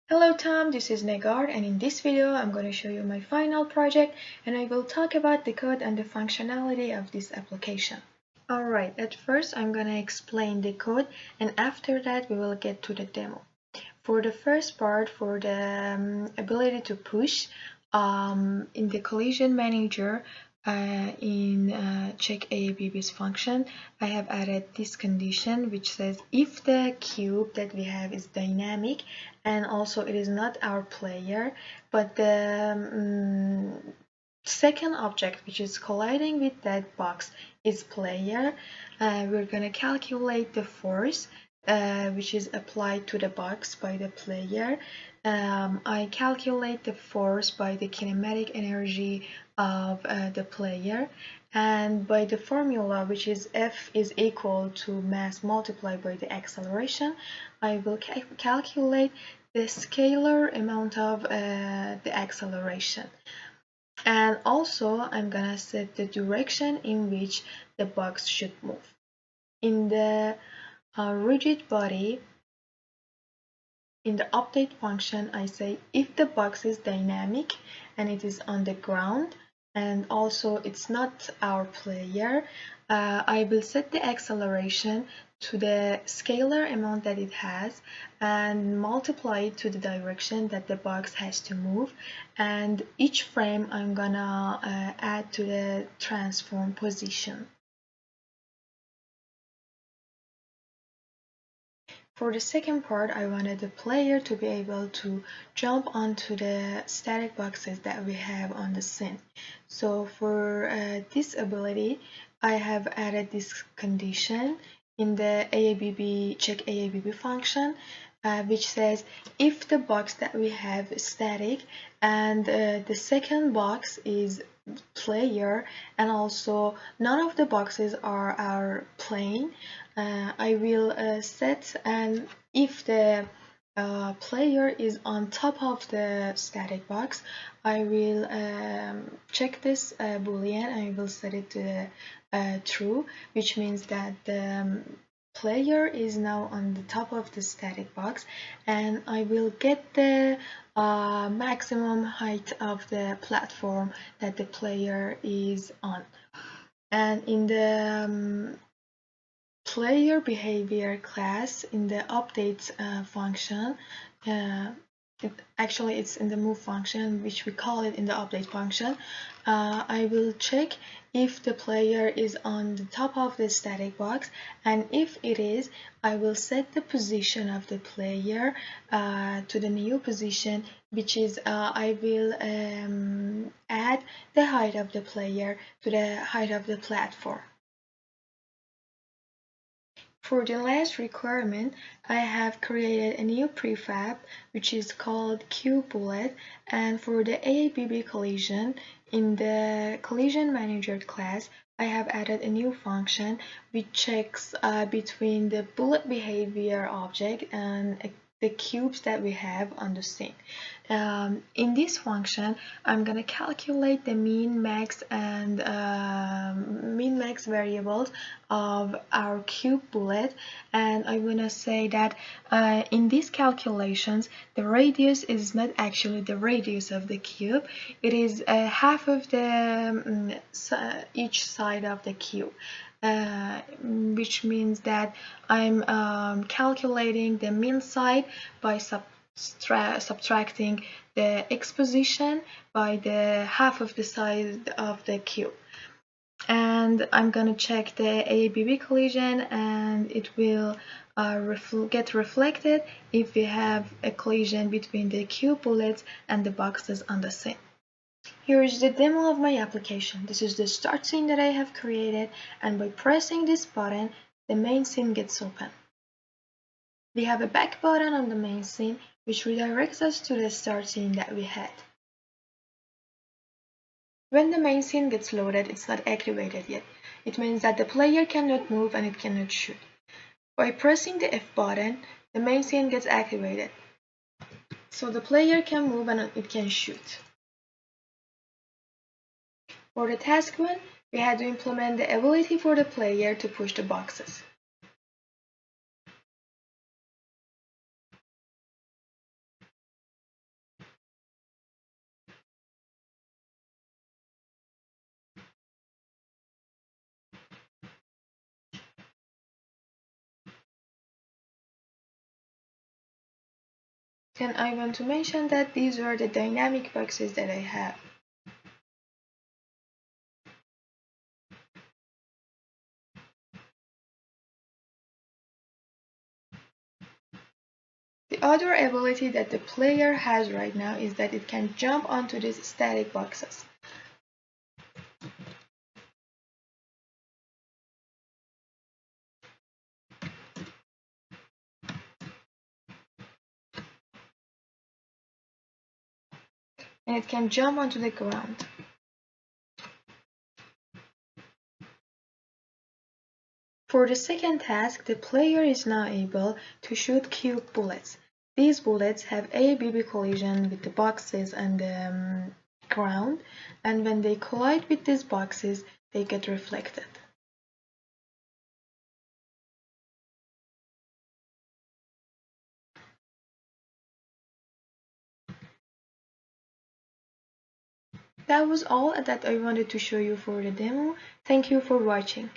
Hello Tom, this is Negard, and in this video I'm going to show you my final project and I will talk about the code and the functionality of this application. Alright, at first I'm going to explain the code and after that we will get to the demo. For the first part, for the ability to push, in the collision manager, in check AABB's function, I have added this condition which says if the cube that we have is dynamic and also it is not our player, but the second object which is colliding with that box is player, we're going to calculate the force which is applied to the box by the player. I calculate the force by the kinematic energy of the player, and by the formula which is F is equal to mass multiplied by the acceleration, I will calculate the scalar amount of the acceleration. And also I'm gonna set the direction in which the box should move. In the rigid body, in the update function, I say if the box is dynamic and it is on the ground and also it's not our player, I will set the acceleration to the scalar amount that it has and multiply it to the direction that the box has to move, and each frame I'm gonna add to the transform position. For the second part, I wanted the player to be able to jump onto the static boxes that we have on the scene. So for this ability, I have added this condition in the AABB check AABB function, which says if the box that we have is static and the second box is player and also none of the boxes are our plane, I will set, and if the player is on top of the static box, I will check this boolean and I will set it to true, which means that the player is now on the top of the static box, and I will get the maximum height of the platform that the player is on. And in the player behavior class, in the update function, actually it's in the move function, which we call it in the update function, I will check if the player is on the top of the static box, and if it is, I will set the position of the player to the new position, which is I will add the height of the player to the height of the platform. For the last requirement, I have created a new prefab which is called QBullet, and for the AABB collision, in the collision manager class, I have added a new function which checks between the bullet behavior object and the cubes that we have on the scene. In this function, I'm going to calculate the min, max, and min, max variables of our cube bullet, and I want to say that in these calculations, the radius is not actually the radius of the cube. It is half of the each side of the cube. Which means that I'm calculating the min side by subtracting the x position by the half of the side of the cube. And I'm gonna check the AABB collision, and it will get reflected if we have a collision between the cube bullets and the boxes on the scene. Here is the demo of my application. This is the start scene that I have created, and by pressing this button, the main scene gets open. We have a back button on the main scene, which redirects us to the start scene that we had. When the main scene gets loaded, it's not activated yet. It means that the player cannot move and it cannot shoot. By pressing the F button, the main scene gets activated. So the player can move and it can shoot. For the task 1, we had to implement the ability for the player to push the boxes. And I want to mention that these are the dynamic boxes that I have. The other ability that the player has right now is that it can jump onto these static boxes. And it can jump onto the ground. For the second task, the player is now able to shoot cube bullets. These bullets have a BB collision with the boxes and the ground, and when they collide with these boxes, they get reflected. That was all that I wanted to show you for the demo. Thank you for watching.